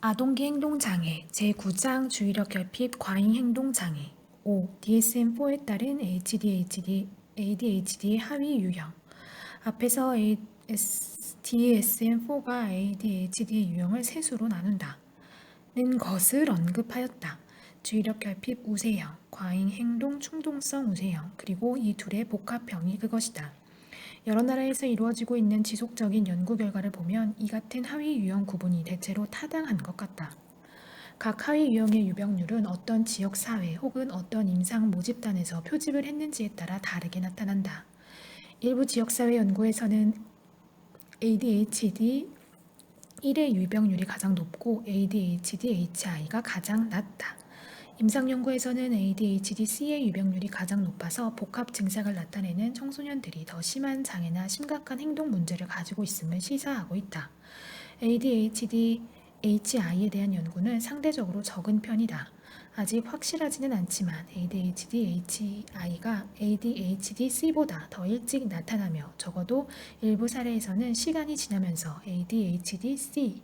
아동기 행동장애 제9장 주의력 결핍 과잉 행동장애 5. DSM-4에 따른 ADHD의 하위 유형. 앞에서 DSM-4가 ADHD의 유형을 세 수로 나눈다. 는 것을 언급하였다. 주의력 결핍 우세형, 과잉 행동 충동성 우세형, 그리고 이 둘의 복합형이 그것이다. 여러 나라에서 이루어지고 있는 지속적인 연구 결과를 보면 이 같은 하위 유형 구분이 대체로 타당한 것 같다. 각 하위 유형의 유병률은 어떤 지역 사회 혹은 어떤 임상 모집단에서 표집을 했는지에 따라 다르게 나타난다. 일부 지역사회 연구에서는 ADHD 1의 유병률이 가장 높고 ADHD-HI가 가장 낮다. 임상 연구에서는 ADHD-C의 유병률이 가장 높아서 복합 증상을 나타내는 청소년들이 더 심한 장애나 심각한 행동 문제를 가지고 있음을 시사하고 있다. ADHD-HI에 대한 연구는 상대적으로 적은 편이다. 아직 확실하지는 않지만 ADHD-HI가 ADHD-C보다 더 일찍 나타나며 적어도 일부 사례에서는 시간이 지나면서 ADHD-C로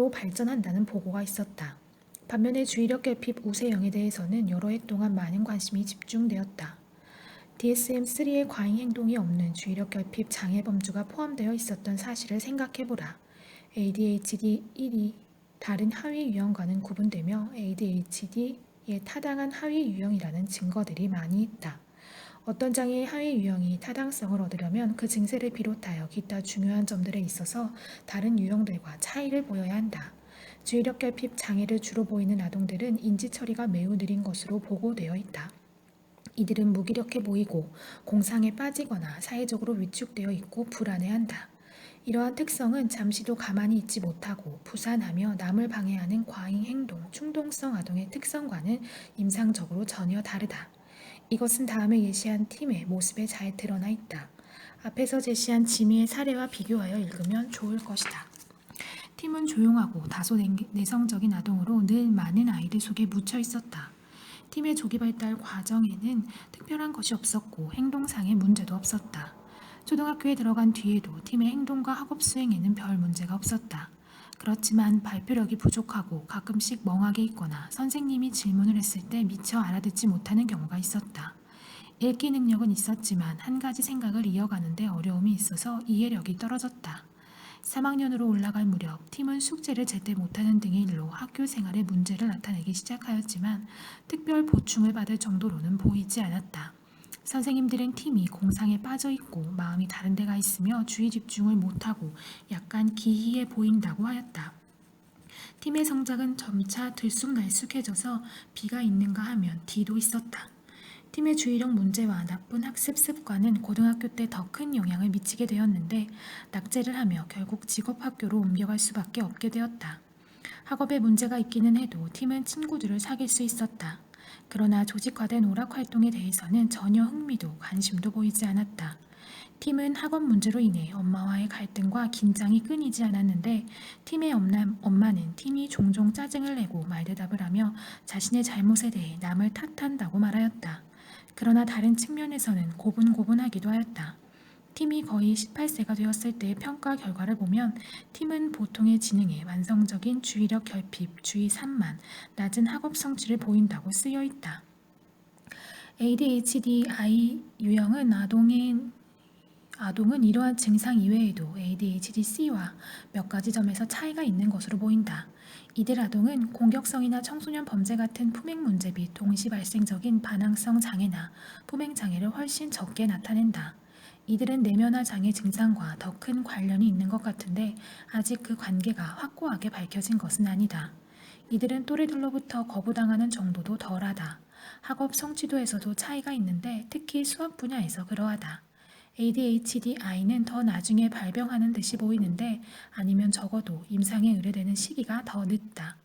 발전한다는 보고가 있었다. 반면에 주의력 결핍 우세형에 대해서는 여러 해 동안 많은 관심이 집중되었다. DSM-3의 과잉 행동이 없는 주의력 결핍 장애 범주가 포함되어 있었던 사실을 생각해보라. ADHD1이 다른 하위 유형과는 구분되며 ADHD의 타당한 하위 유형이라는 증거들이 많이 있다. 어떤 장애의 하위 유형이 타당성을 얻으려면 그 증세를 비롯하여 기타 중요한 점들에 있어서 다른 유형들과 차이를 보여야 한다. 주의력 결핍 장애를 주로 보이는 아동들은 인지 처리가 매우 느린 것으로 보고되어 있다. 이들은 무기력해 보이고 공상에 빠지거나 사회적으로 위축되어 있고 불안해한다. 이러한 특성은 잠시도 가만히 있지 못하고 부산하며 남을 방해하는 과잉 행동, 충동성 아동의 특성과는 임상적으로 전혀 다르다. 이것은 다음에 예시한 팀의 모습에 잘 드러나 있다. 앞에서 제시한 지미의 사례와 비교하여 읽으면 좋을 것이다. 팀은 조용하고 다소 내성적인 아동으로 늘 많은 아이들 속에 묻혀 있었다. 팀의 조기 발달 과정에는 특별한 것이 없었고 행동상의 문제도 없었다. 초등학교에 들어간 뒤에도 팀의 행동과 학업 수행에는 별 문제가 없었다. 그렇지만 발표력이 부족하고 가끔씩 멍하게 있거나 선생님이 질문을 했을 때 미처 알아듣지 못하는 경우가 있었다. 읽기 능력은 있었지만 한 가지 생각을 이어가는데 어려움이 있어서 이해력이 떨어졌다. 3학년으로 올라갈 무렵 팀은 숙제를 제때 못하는 등의 일로 학교 생활에 문제를 나타내기 시작하였지만 특별 보충을 받을 정도로는 보이지 않았다. 선생님들은 팀이 공상에 빠져있고 마음이 다른 데가 있으며 주의 집중을 못하고 약간 기이해 보인다고 하였다. 팀의 성적은 점차 들쑥날쑥해져서 B가 있는가 하면 D도 있었다. 팀의 주의력 문제와 나쁜 학습 습관은 고등학교 때 더 큰 영향을 미치게 되었는데 낙제를 하며 결국 직업학교로 옮겨갈 수밖에 없게 되었다. 학업에 문제가 있기는 해도 팀은 친구들을 사귈 수 있었다. 그러나 조직화된 오락 활동에 대해서는 전혀 흥미도 관심도 보이지 않았다. 팀은 학업 문제로 인해 엄마와의 갈등과 긴장이 끊이지 않았는데 팀의 엄마는 팀이 종종 짜증을 내고 말대답을 하며 자신의 잘못에 대해 남을 탓한다고 말하였다. 그러나 다른 측면에서는 고분고분하기도 하였다. 팀이 거의 18세가 되었을 때의 평가 결과를 보면 팀은 보통의 지능에 완성적인 주의력 결핍, 주의 산만, 낮은 학업 성취를 보인다고 쓰여 있다. ADHD-I 유형은 아동은 이러한 증상 이외에도 ADHD-C와 몇 가지 점에서 차이가 있는 것으로 보인다. 이들 아동은 공격성이나 청소년 범죄 같은 품행 문제 및 동시 발생적인 반항성 장애나 품행 장애를 훨씬 적게 나타낸다. 이들은 내면화 장애 증상과 더 큰 관련이 있는 것 같은데 아직 그 관계가 확고하게 밝혀진 것은 아니다. 이들은 또래들로부터 거부당하는 정도도 덜하다. 학업 성취도에서도 차이가 있는데 특히 수학 분야에서 그러하다. ADHD-I는 더 나중에 발병하는 듯이 보이는데 아니면 적어도 임상에 의뢰되는 시기가 더 늦다.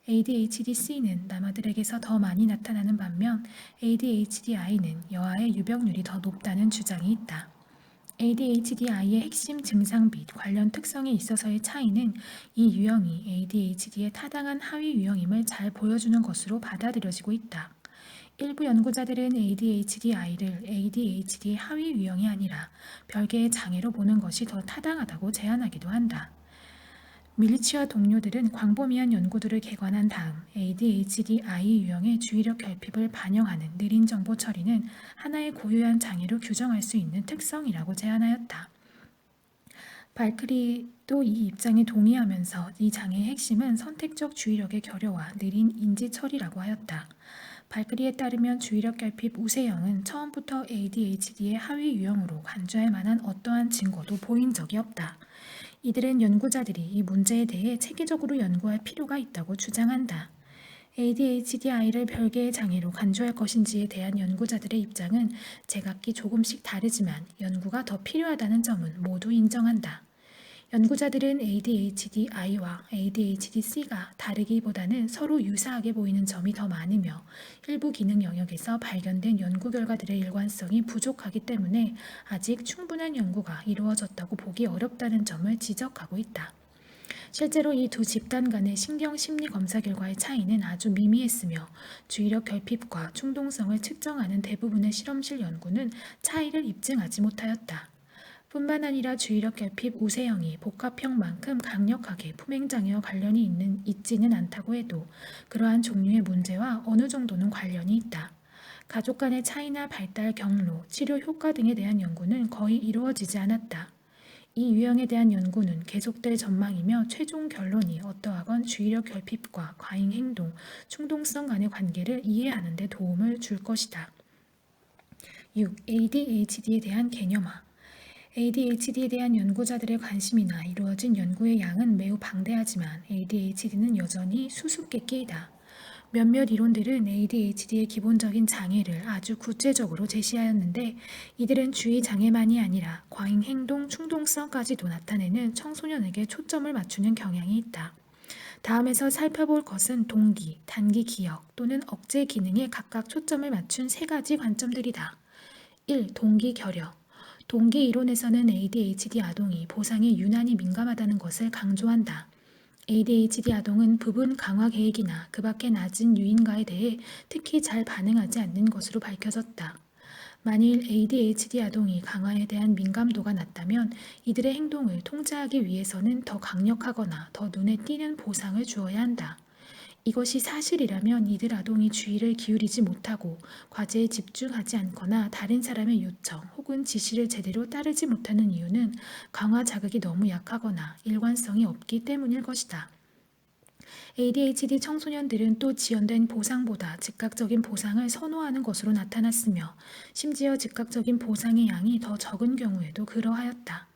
ADHD-C는 남아들에게서 더 많이 나타나는 반면 ADHD-I는 여아의 유병률이 더 높다는 주장이 있다. ADHD-I의 핵심 증상 및 관련 특성에 있어서의 차이는 이 유형이 ADHD의 타당한 하위 유형임을 잘 보여주는 것으로 받아들여지고 있다. 일부 연구자들은 ADHD-I를 ADHD의 하위 유형이 아니라 별개의 장애로 보는 것이 더 타당하다고 제안하기도 한다. 밀리치와 동료들은 광범위한 연구들을 개관한 다음 ADHD-I 유형의 주의력 결핍을 반영하는 느린 정보 처리는 하나의 고유한 장애로 규정할 수 있는 특성이라고 제안하였다. 발크리도 이 입장에 동의하면서 이 장애의 핵심은 선택적 주의력의 결여와 느린 인지 처리라고 하였다. 발크리에 따르면 주의력 결핍 우세형은 처음부터 ADHD의 하위 유형으로 간주할 만한 어떠한 증거도 보인 적이 없다. 이들은 연구자들이 이 문제에 대해 체계적으로 연구할 필요가 있다고 주장한다. ADHD-I를 별개의 장애로 간주할 것인지에 대한 연구자들의 입장은 제각기 조금씩 다르지만 연구가 더 필요하다는 점은 모두 인정한다. 연구자들은 ADHD-I와 ADHD-C가 다르기보다는 서로 유사하게 보이는 점이 더 많으며 일부 기능 영역에서 발견된 연구 결과들의 일관성이 부족하기 때문에 아직 충분한 연구가 이루어졌다고 보기 어렵다는 점을 지적하고 있다. 실제로 이 두 집단 간의 신경 심리 검사 결과의 차이는 아주 미미했으며 주의력 결핍과 충동성을 측정하는 대부분의 실험실 연구는 차이를 입증하지 못하였다. 뿐만 아니라 주의력 결핍 우세형이 복합형만큼 강력하게 품행장애와 관련이 있지는 않다고 해도 그러한 종류의 문제와 어느 정도는 관련이 있다. 가족 간의 차이나 발달 경로, 치료 효과 등에 대한 연구는 거의 이루어지지 않았다. 이 유형에 대한 연구는 계속될 전망이며 최종 결론이 어떠하건 주의력 결핍과 과잉 행동, 충동성 간의 관계를 이해하는 데 도움을 줄 것이다. 6. ADHD에 대한 개념화. ADHD에 대한 연구자들의 관심이나 이루어진 연구의 양은 매우 방대하지만 ADHD는 여전히 수수께끼이다. 몇몇 이론들은 ADHD의 기본적인 장애를 아주 구체적으로 제시하였는데 이들은 주의 장애만이 아니라 과잉 행동, 충동성까지도 나타내는 청소년에게 초점을 맞추는 경향이 있다. 다음에서 살펴볼 것은 동기, 단기 기억 또는 억제 기능에 각각 초점을 맞춘 세 가지 관점들이다. 1. 동기 결여. 동기 이론에서는 ADHD 아동이 보상에 유난히 민감하다는 것을 강조한다. ADHD 아동은 부분 강화 계획이나 그 밖의 낮은 유인가에 대해 특히 잘 반응하지 않는 것으로 밝혀졌다. 만일 ADHD 아동이 강화에 대한 민감도가 낮다면 이들의 행동을 통제하기 위해서는 더 강력하거나 더 눈에 띄는 보상을 주어야 한다. 이것이 사실이라면 이들 아동이 주의를 기울이지 못하고 과제에 집중하지 않거나 다른 사람의 요청 혹은 지시를 제대로 따르지 못하는 이유는 강화 자극이 너무 약하거나 일관성이 없기 때문일 것이다. ADHD 청소년들은 또 지연된 보상보다 즉각적인 보상을 선호하는 것으로 나타났으며 심지어 즉각적인 보상의 양이 더 적은 경우에도 그러하였다.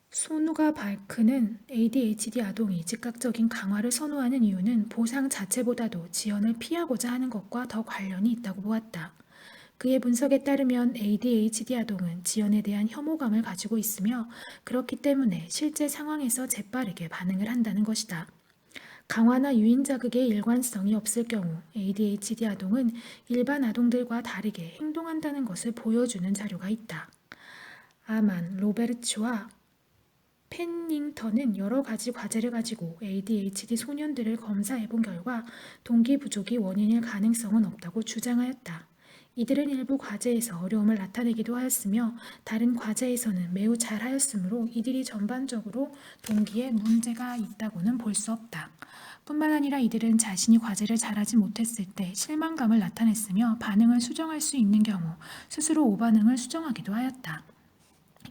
소누가 발크는 ADHD 아동이 즉각적인 강화를 선호하는 이유는 보상 자체보다도 지연을 피하고자 하는 것과 더 관련이 있다고 보았다. 그의 분석에 따르면 ADHD 아동은 지연에 대한 혐오감을 가지고 있으며 그렇기 때문에 실제 상황에서 재빠르게 반응을 한다는 것이다. 강화나 유인 자극의 일관성이 없을 경우 ADHD 아동은 일반 아동들과 다르게 행동한다는 것을 보여주는 자료가 있다. 아만, 로베르츠와 펜닝턴은 여러 가지 과제를 가지고 ADHD 소년들을 검사해본 결과 동기 부족이 원인일 가능성은 없다고 주장하였다. 이들은 일부 과제에서 어려움을 나타내기도 하였으며 다른 과제에서는 매우 잘하였으므로 이들이 전반적으로 동기에 문제가 있다고는 볼 수 없다. 뿐만 아니라 이들은 자신이 과제를 잘하지 못했을 때 실망감을 나타냈으며 반응을 수정할 수 있는 경우 스스로 오반응을 수정하기도 하였다.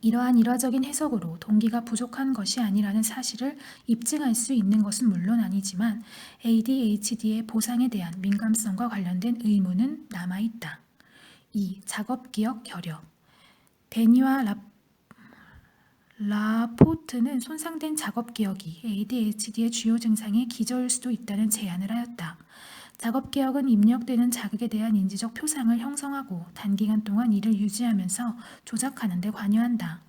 이러한 일화적인 해석으로 동기가 부족한 것이 아니라는 사실을 입증할 수 있는 것은 물론 아니지만 ADHD의 보상에 대한 민감성과 관련된 의문은 남아있다. 2. 작업기억 결여. 데니와 라포트는 손상된 작업기억이 ADHD의 주요 증상의 기저일 수도 있다는 제안을 하였다. 작업기억은 입력되는 자극에 대한 인지적 표상을 형성하고 단기간 동안 이를 유지하면서 조작하는 데 관여한다.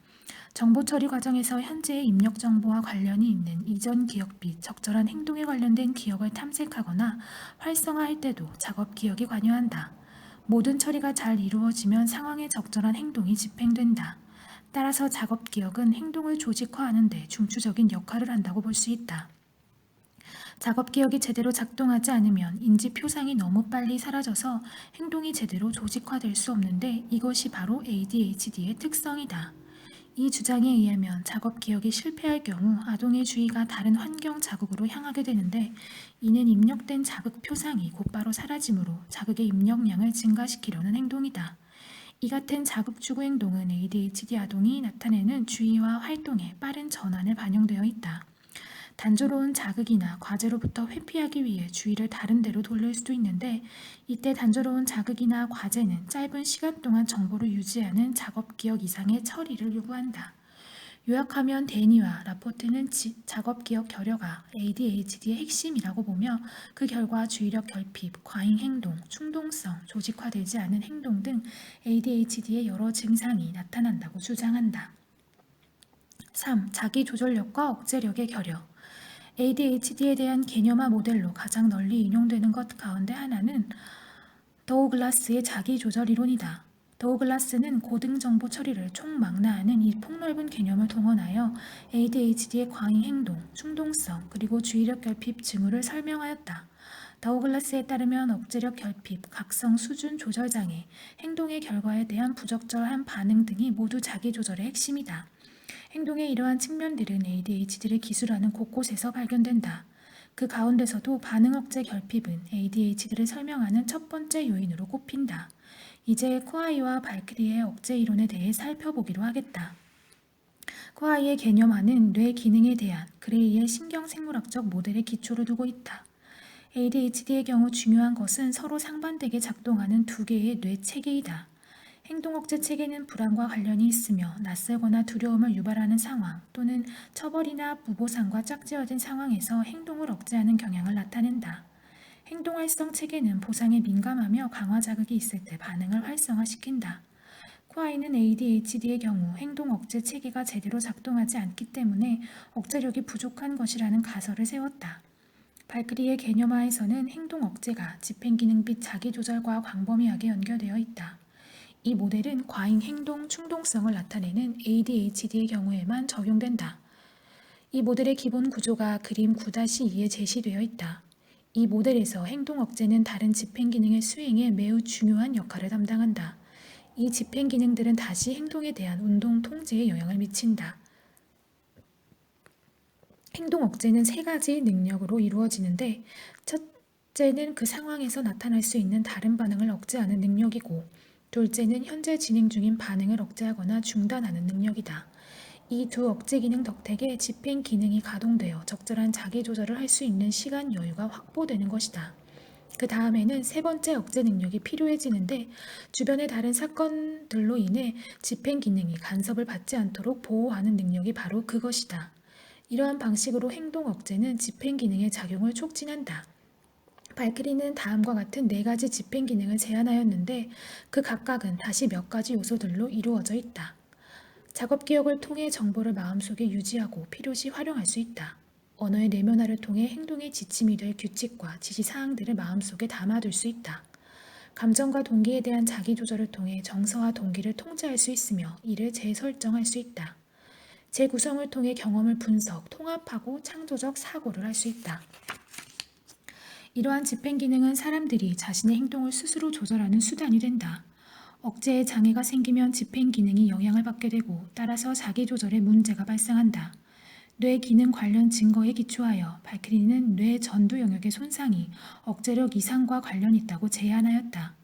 정보 처리 과정에서 현재의 입력 정보와 관련이 있는 이전 기억 및 적절한 행동에 관련된 기억을 탐색하거나 활성화할 때도 작업기억이 관여한다. 모든 처리가 잘 이루어지면 상황에 적절한 행동이 집행된다. 따라서 작업기억은 행동을 조직화하는 데 중추적인 역할을 한다고 볼 수 있다. 작업기억이 제대로 작동하지 않으면 인지표상이 너무 빨리 사라져서 행동이 제대로 조직화될 수 없는데 이것이 바로 ADHD의 특성이다. 이 주장에 의하면 작업 기억이 실패할 경우 아동의 주의가 다른 환경 자극으로 향하게 되는데 이는 입력된 자극 표상이 곧바로 사라지므로 자극의 입력량을 증가시키려는 행동이다. 이 같은 자극 추구 행동은 ADHD 아동이 나타내는 주의와 활동의 빠른 전환에 반영되어 있다. 단조로운 자극이나 과제로부터 회피하기 위해 주의를 다른 데로 돌릴 수도 있는데 이때 단조로운 자극이나 과제는 짧은 시간 동안 정보를 유지하는 작업 기억 이상의 처리를 요구한다. 요약하면 데니와 라포트는 작업 기억 결여가 ADHD의 핵심이라고 보며 그 결과 주의력 결핍, 과잉 행동, 충동성, 조직화되지 않은 행동 등 ADHD의 여러 증상이 나타난다고 주장한다. 3. 자기조절력과 억제력의 결여. ADHD에 대한 개념화 모델로 가장 널리 인용되는 것 가운데 하나는 더우글라스의 자기조절 이론이다. 더우글라스는 고등정보 처리를 총망라하는 이 폭넓은 개념을 동원하여 ADHD의 과잉 행동, 충동성, 그리고 주의력 결핍 징후를 설명하였다. 더우글라스에 따르면 억제력 결핍, 각성 수준 조절 장애, 행동의 결과에 대한 부적절한 반응 등이 모두 자기조절의 핵심이다. 행동의 이러한 측면들은 ADHD를 기술하는 곳곳에서 발견된다. 그 가운데서도 반응 억제 결핍은 ADHD를 설명하는 첫 번째 요인으로 꼽힌다. 이제 코아이와 발크리의 억제 이론에 대해 살펴보기로 하겠다. 코아이의 개념화는 뇌 기능에 대한 그레이의 신경생물학적 모델에 기초를 두고 있다. ADHD의 경우 중요한 것은 서로 상반되게 작동하는 두 개의 뇌 체계이다. 행동 억제 체계는 불안과 관련이 있으며 낯설거나 두려움을 유발하는 상황 또는 처벌이나 무보상과 짝지어진 상황에서 행동을 억제하는 경향을 나타낸다. 행동 활성 체계는 보상에 민감하며 강화 자극이 있을 때 반응을 활성화시킨다. 코아이는 ADHD의 경우 행동 억제 체계가 제대로 작동하지 않기 때문에 억제력이 부족한 것이라는 가설을 세웠다. 발크리의 개념화에서는 행동 억제가 집행기능 및 자기조절과 광범위하게 연결되어 있다. 이 모델은 과잉 행동 충동성을 나타내는 ADHD의 경우에만 적용된다. 이 모델의 기본 구조가 그림 9-2에 제시되어 있다. 이 모델에서 행동 억제는 다른 집행 기능의 수행에 매우 중요한 역할을 담당한다. 이 집행 기능들은 다시 행동에 대한 운동 통제에 영향을 미친다. 행동 억제는 세 가지 능력으로 이루어지는데 첫째는 그 상황에서 나타날 수 있는 다른 반응을 억제하는 능력이고 둘째는 현재 진행 중인 반응을 억제하거나 중단하는 능력이다. 이 두 억제 기능 덕택에 집행 기능이 가동되어 적절한 자기 조절을 할 수 있는 시간 여유가 확보되는 것이다. 그 다음에는 세 번째 억제 능력이 필요해지는데 주변의 다른 사건들로 인해 집행 기능이 간섭을 받지 않도록 보호하는 능력이 바로 그것이다. 이러한 방식으로 행동 억제는 집행 기능의 작용을 촉진한다. 발크리는 다음과 같은 네 가지 집행 기능을 제안하였는데 그 각각은 다시 몇 가지 요소들로 이루어져 있다. 작업 기억을 통해 정보를 마음속에 유지하고 필요시 활용할 수 있다. 언어의 내면화를 통해 행동의 지침이 될 규칙과 지시사항들을 마음속에 담아둘 수 있다. 감정과 동기에 대한 자기조절을 통해 정서와 동기를 통제할 수 있으며 이를 재설정할 수 있다. 재구성을 통해 경험을 분석, 통합하고 창조적 사고를 할 수 있다. 이러한 집행 기능은 사람들이 자신의 행동을 스스로 조절하는 수단이 된다. 억제에 장애가 생기면 집행 기능이 영향을 받게 되고 따라서 자기 조절에 문제가 발생한다. 뇌 기능 관련 증거에 기초하여 발크리는 뇌 전두 영역의 손상이 억제력 이상과 관련이 있다고 제안하였다.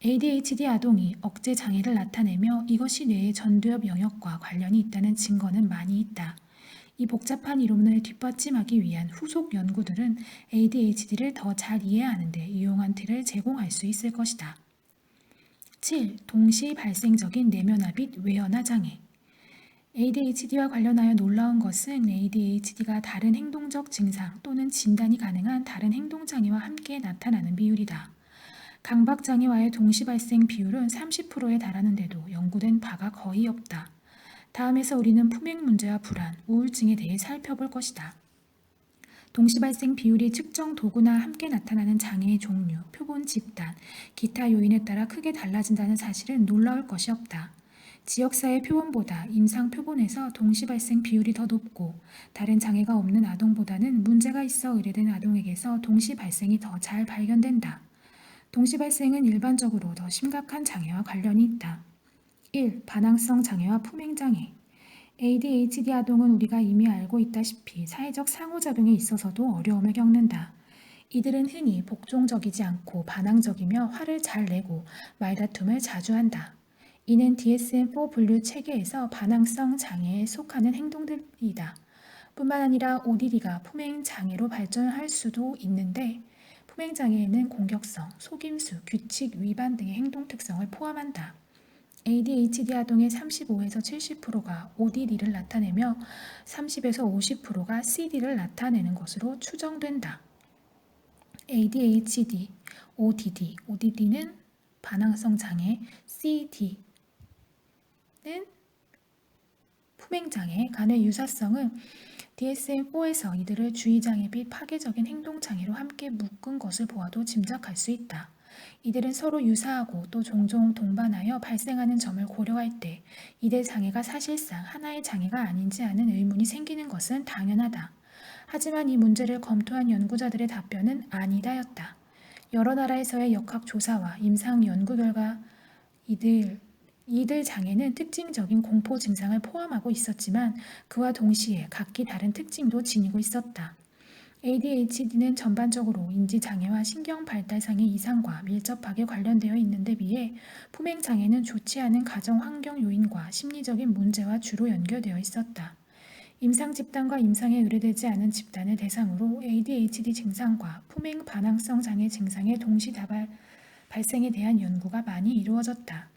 ADHD 아동이 억제 장애를 나타내며 이것이 뇌의 전두엽 영역과 관련이 있다는 증거는 많이 있다. 이 복잡한 이론을 뒷받침하기 위한 후속 연구들은 ADHD를 더 잘 이해하는 데 유용한 틀을 제공할 수 있을 것이다. 7. 동시 발생적인 내면화 및 외연화 장애. ADHD와 관련하여 놀라운 것은 ADHD가 다른 행동적 증상 또는 진단이 가능한 다른 행동장애와 함께 나타나는 비율이다. 강박장애와의 동시 발생 비율은 30%에 달하는데도 연구된 바가 거의 없다. 다음에서 우리는 품행 문제와 불안, 우울증에 대해 살펴볼 것이다. 동시 발생 비율이 측정 도구나 함께 나타나는 장애의 종류, 표본 집단, 기타 요인에 따라 크게 달라진다는 사실은 놀라울 것이 없다. 지역사회 표본보다 임상 표본에서 동시 발생 비율이 더 높고 다른 장애가 없는 아동보다는 문제가 있어 의뢰된 아동에게서 동시 발생이 더 잘 발견된다. 동시 발생은 일반적으로 더 심각한 장애와 관련이 있다. 1. 반항성 장애와 품행 장애. ADHD 아동은 우리가 이미 알고 있다시피 사회적 상호작용에 있어서도 어려움을 겪는다. 이들은 흔히 복종적이지 않고 반항적이며 화를 잘 내고 말다툼을 자주 한다. 이는 DSM-4 분류 체계에서 반항성 장애에 속하는 행동들이다. 뿐만 아니라 ODD가 품행 장애로 발전할 수도 있는데 품행 장애에는 공격성, 속임수, 규칙 위반 등의 행동 특성을 포함한다. ADHD 아동의 35에서 70%가 ODD를 나타내며 30에서 50%가 CD를 나타내는 것으로 추정된다. ADHD, ODD는 반항성 장애, CD는 품행 장애 간의 유사성은 DSM-4에서 이들을 주의장애 및 파괴적인 행동장애로 함께 묶은 것을 보아도 짐작할 수 있다. 이들은 서로 유사하고 또 종종 동반하여 발생하는 점을 고려할 때 이들 장애가 사실상 하나의 장애가 아닌지 하는 의문이 생기는 것은 당연하다. 하지만 이 문제를 검토한 연구자들의 답변은 아니다였다. 여러 나라에서의 역학조사와 임상 연구 결과 이들 장애는 특징적인 공포 증상을 포함하고 있었지만 그와 동시에 각기 다른 특징도 지니고 있었다. ADHD는 전반적으로 인지장애와 신경발달상의 이상과 밀접하게 관련되어 있는데 비해 품행장애는 좋지 않은 가정환경 요인과 심리적인 문제와 주로 연결되어 있었다. 임상 집단과 임상에 의뢰되지 않은 집단을 대상으로 ADHD 증상과 품행 반항성 장애 증상의 동시다발 발생에 대한 연구가 많이 이루어졌다.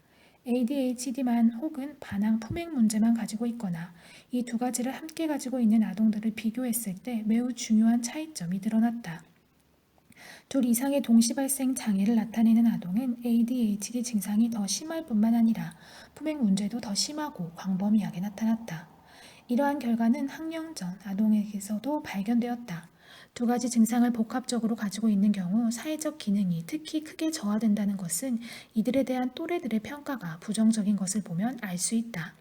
ADHD만 혹은 반항 품행 문제만 가지고 있거나 이 두 가지를 함께 가지고 있는 아동들을 비교했을 때 매우 중요한 차이점이 드러났다. 둘 이상의 동시 발생 장애를 나타내는 아동은 ADHD 증상이 더 심할 뿐만 아니라 품행 문제도 더 심하고 광범위하게 나타났다. 이러한 결과는 학령 전 아동에게서도 발견되었다. 두 가지 증상을 복합적으로 가지고 있는 경우 사회적 기능이 특히 크게 저하된다는 것은 이들에 대한 또래들의 평가가 부정적인 것을 보면 알 수 있다.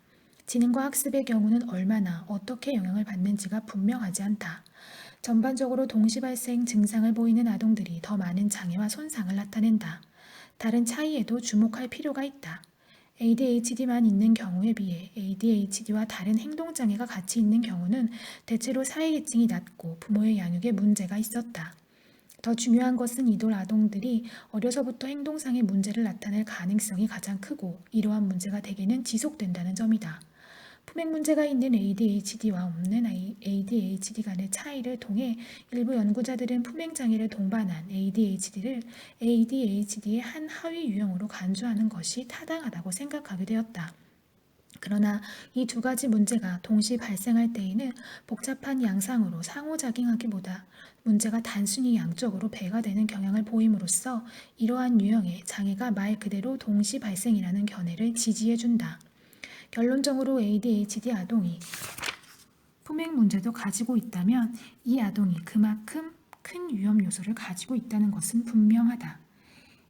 지능과 학습의 경우는 얼마나 어떻게 영향을 받는지가 분명하지 않다. 전반적으로 동시 발생 증상을 보이는 아동들이 더 많은 장애와 손상을 나타낸다. 다른 차이에도 주목할 필요가 있다. ADHD만 있는 경우에 비해 ADHD와 다른 행동장애가 같이 있는 경우는 대체로 사회계층이 낮고 부모의 양육에 문제가 있었다. 더 중요한 것은 이들 아동들이 어려서부터 행동상의 문제를 나타낼 가능성이 가장 크고 이러한 문제가 대개는 지속된다는 점이다. 품행 문제가 있는 ADHD와 없는 ADHD 간의 차이를 통해 일부 연구자들은 품행 장애를 동반한 ADHD를 ADHD의 한 하위 유형으로 간주하는 것이 타당하다고 생각하게 되었다. 그러나 이 두 가지 문제가 동시 발생할 때에는 복잡한 양상으로 상호작용하기보다 문제가 단순히 양적으로 배가 되는 경향을 보임으로써 이러한 유형의 장애가 말 그대로 동시 발생이라는 견해를 지지해준다. 결론적으로 ADHD 아동이 품행 문제도 가지고 있다면 이 아동이 그만큼 큰 위험 요소를 가지고 있다는 것은 분명하다.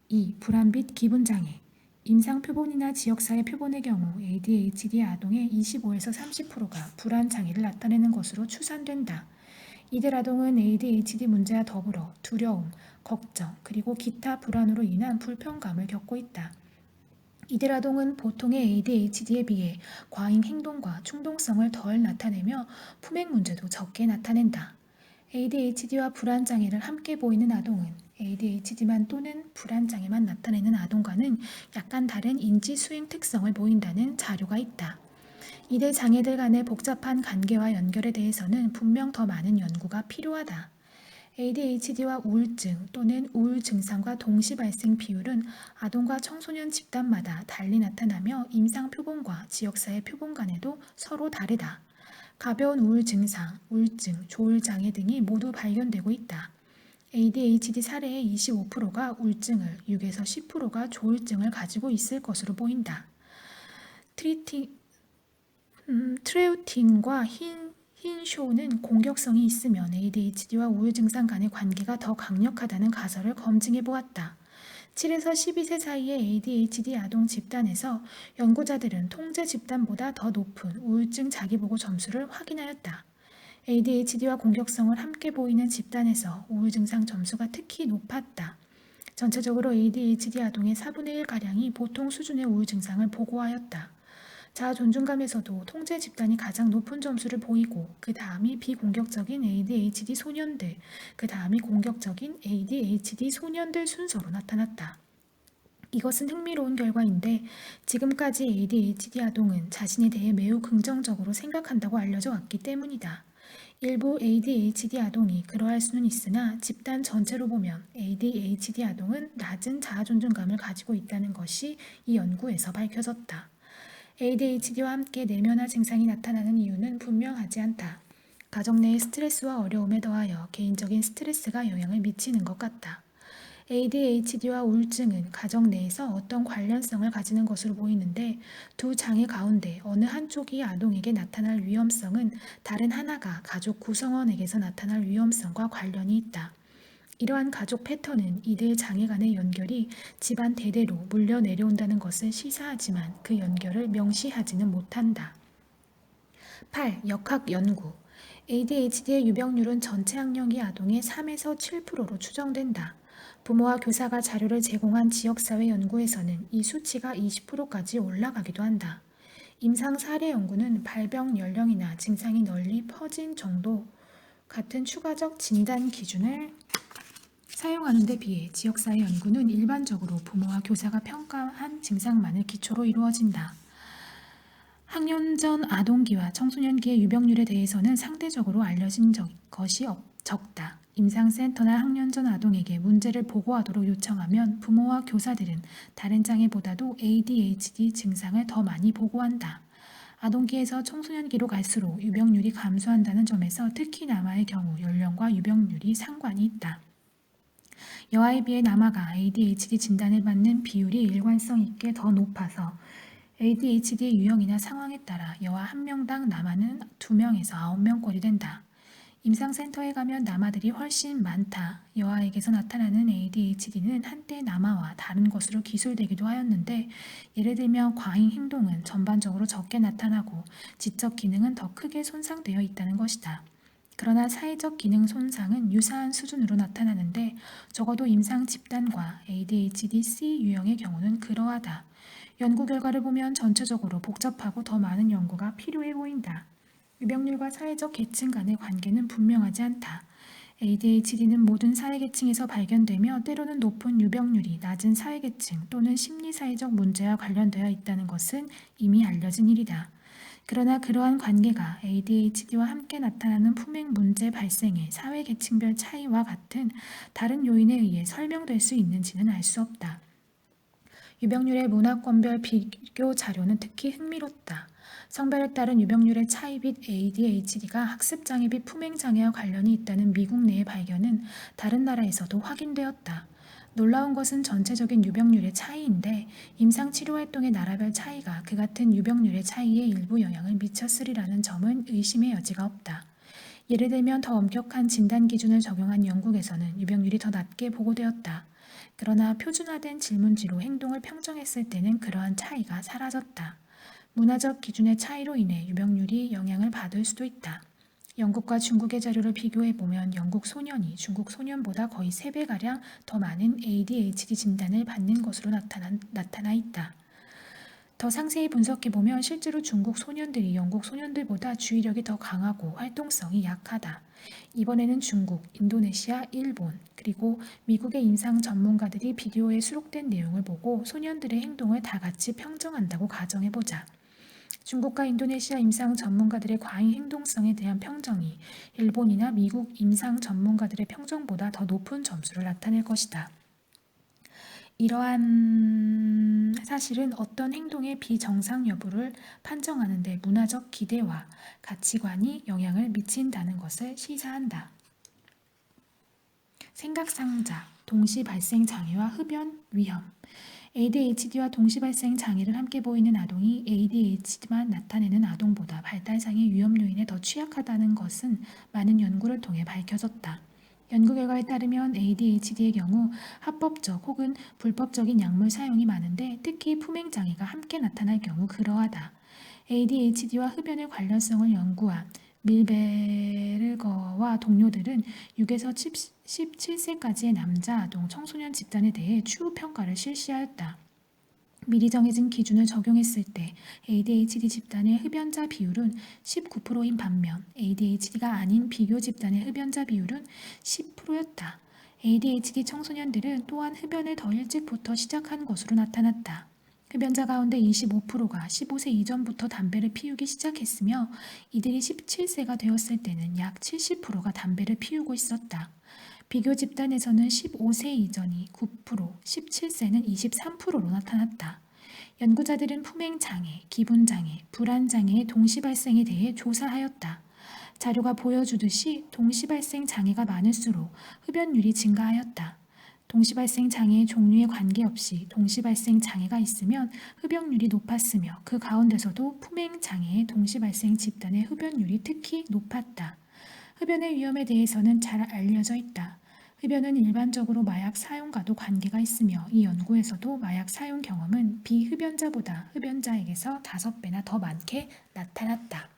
2. 불안 및 기분장애. 임상 표본이나 지역사회 표본의 경우 ADHD 아동의 25에서 30%가 불안 장애를 나타내는 것으로 추산된다. 이들 아동은 ADHD 문제와 더불어 두려움, 걱정, 그리고 기타 불안으로 인한 불편감을 겪고 있다. 이들 아동은 보통의 ADHD에 비해 과잉 행동과 충동성을 덜 나타내며 품행 문제도 적게 나타낸다. ADHD와 불안장애를 함께 보이는 아동은 ADHD만 또는 불안장애만 나타내는 아동과는 약간 다른 인지 수행 특성을 보인다는 자료가 있다. 이들 장애들 간의 복잡한 관계와 연결에 대해서는 분명 더 많은 연구가 필요하다. ADHD와 우울증 또는 우울 증상과 동시 발생 비율은 아동과 청소년 집단마다 달리 나타나며 임상 표본과 지역사회 표본 간에도 서로 다르다. 가벼운 우울 증상, 우울증, 조울 장애 등이 모두 발견되고 있다. ADHD 사례의 25%가 우울증을, 6에서 10%가 조울증을 가지고 있을 것으로 보인다. 트레우틴과 흰쇼는 공격성이 있으면 ADHD와 우울 증상 간의 관계가 더 강력하다는 가설을 검증해 보았다. 7에서 12세 사이의 ADHD 아동 집단에서 연구자들은 통제 집단보다 더 높은 우울증 자기보고 점수를 확인하였다. ADHD와 공격성을 함께 보이는 집단에서 우울 증상 점수가 특히 높았다. 전체적으로 ADHD 아동의 4분의 1가량이 보통 수준의 우울 증상을 보고하였다. 자아 존중감에서도 통제 집단이 가장 높은 점수를 보이고 그 다음이 비공격적인 ADHD 소년들, 그 다음이 공격적인 ADHD 소년들 순서로 나타났다. 이것은 흥미로운 결과인데 지금까지 ADHD 아동은 자신에 대해 매우 긍정적으로 생각한다고 알려져 왔기 때문이다. 일부 ADHD 아동이 그러할 수는 있으나 집단 전체로 보면 ADHD 아동은 낮은 자아 존중감을 가지고 있다는 것이 이 연구에서 밝혀졌다. ADHD와 함께 내면화 증상이 나타나는 이유는 분명하지 않다. 가정 내의 스트레스와 어려움에 더하여 개인적인 스트레스가 영향을 미치는 것 같다. ADHD와 우울증은 가정 내에서 어떤 관련성을 가지는 것으로 보이는데 두 장애 가운데 어느 한쪽이 아동에게 나타날 위험성은 다른 하나가 가족 구성원에게서 나타날 위험성과 관련이 있다. 이러한 가족 패턴은 이들 장애 간의 연결이 집안 대대로 물려 내려온다는 것을 시사하지만 그 연결을 명시하지는 못한다. 8. 역학 연구 ADHD의 유병률은 전체 학령기 아동의 3에서 7%로 추정된다. 부모와 교사가 자료를 제공한 지역사회 연구에서는 이 수치가 20%까지 올라가기도 한다. 임상 사례 연구는 발병 연령이나 증상이 널리 퍼진 정도 같은 추가적 진단 기준을 사용하는 데 비해 지역사회 연구는 일반적으로 부모와 교사가 평가한 증상만을 기초로 이루어진다. 학년 전 아동기와 청소년기의 유병률에 대해서는 상대적으로 알려진 것이 적다. 임상센터나 학년 전 아동에게 문제를 보고하도록 요청하면 부모와 교사들은 다른 장애보다도 ADHD 증상을 더 많이 보고한다. 아동기에서 청소년기로 갈수록 유병률이 감소한다는 점에서 특히 남아의 경우 연령과 유병률이 상관이 있다. 여아에 비해 남아가 ADHD 진단을 받는 비율이 일관성 있게 더 높아서 ADHD 유형이나 상황에 따라 여아 1명당 남아는 2명에서 9명꼴이 된다. 임상센터에 가면 남아들이 훨씬 많다. 여아에게서 나타나는 ADHD는 한때 남아와 다른 것으로 기술되기도 하였는데 예를 들면 과잉 행동은 전반적으로 적게 나타나고 지적 기능은 더 크게 손상되어 있다는 것이다. 그러나 사회적 기능 손상은 유사한 수준으로 나타나는데 적어도 임상 집단과 ADHD-C 유형의 경우는 그러하다. 연구 결과를 보면 전체적으로 복잡하고 더 많은 연구가 필요해 보인다. 유병률과 사회적 계층 간의 관계는 분명하지 않다. ADHD는 모든 사회계층에서 발견되며 때로는 높은 유병률이 낮은 사회계층 또는 심리사회적 문제와 관련되어 있다는 것은 이미 알려진 일이다. 그러나 그러한 관계가 ADHD와 함께 나타나는 품행 문제 발생의 사회계층별 차이와 같은 다른 요인에 의해 설명될 수 있는지는 알 수 없다. 유병률의 문화권별 비교 자료는 특히 흥미롭다. 성별에 따른 유병률의 차이 및 ADHD가 학습장애 및 품행장애와 관련이 있다는 미국 내의 발견은 다른 나라에서도 확인되었다. 놀라운 것은 전체적인 유병률의 차이인데 임상치료활동의 나라별 차이가 그 같은 유병률의 차이에 일부 영향을 미쳤으리라는 점은 의심의 여지가 없다. 예를 들면 더 엄격한 진단 기준을 적용한 영국에서는 유병률이 더 낮게 보고되었다. 그러나 표준화된 질문지로 행동을 평정했을 때는 그러한 차이가 사라졌다. 문화적 기준의 차이로 인해 유병률이 영향을 받을 수도 있다. 영국과 중국의 자료를 비교해보면 영국 소년이 중국 소년보다 거의 3배가량 더 많은 ADHD 진단을 받는 것으로 나타나 있다. 더 상세히 분석해보면 실제로 중국 소년들이 영국 소년들보다 주의력이 더 강하고 활동성이 약하다. 이번에는 중국, 인도네시아, 일본, 그리고 미국의 임상 전문가들이 비디오에 수록된 내용을 보고 소년들의 행동을 다 같이 평정한다고 가정해보자. 중국과 인도네시아 임상 전문가들의 과잉 행동성에 대한 평정이 일본이나 미국 임상 전문가들의 평정보다 더 높은 점수를 나타낼 것이다. 이러한 사실은 어떤 행동의 비정상 여부를 판정하는 데 문화적 기대와 가치관이 영향을 미친다는 것을 시사한다. 생각상자, 동시 발생 장애와 흡연 위험 ADHD와 동시 발생 장애를 함께 보이는 아동이 ADHD만 나타내는 아동보다 발달장애 위험 요인에 더 취약하다는 것은 많은 연구를 통해 밝혀졌다. 연구 결과에 따르면 ADHD의 경우 합법적 혹은 불법적인 약물 사용이 많은데 특히 품행장애가 함께 나타날 경우 그러하다. ADHD와 흡연의 관련성을 연구한 밀베르거와 동료들은 6에서 17세까지의 남자, 아동, 청소년 집단에 대해 추후 평가를 실시하였다. 미리 정해진 기준을 적용했을 때 ADHD 집단의 흡연자 비율은 19%인 반면 ADHD가 아닌 비교 집단의 흡연자 비율은 10%였다. ADHD 청소년들은 또한 흡연을 더 일찍부터 시작한 것으로 나타났다. 흡연자 가운데 25%가 15세 이전부터 담배를 피우기 시작했으며 이들이 17세가 되었을 때는 약 70%가 담배를 피우고 있었다. 비교 집단에서는 15세 이전이 9%, 17세는 23%로 나타났다. 연구자들은 품행장애, 기분장애, 불안장애의 동시 발생에 대해 조사하였다. 자료가 보여주듯이 동시 발생 장애가 많을수록 흡연율이 증가하였다. 동시 발생 장애의 종류에 관계없이 동시 발생 장애가 있으면 흡연율이 높았으며 그 가운데서도 품행장애의 동시 발생 집단의 흡연율이 특히 높았다. 흡연의 위험에 대해서는 잘 알려져 있다. 흡연은 일반적으로 마약 사용과도 관계가 있으며 이 연구에서도 마약 사용 경험은 비흡연자보다 흡연자에게서 5배나 더 많게 나타났다.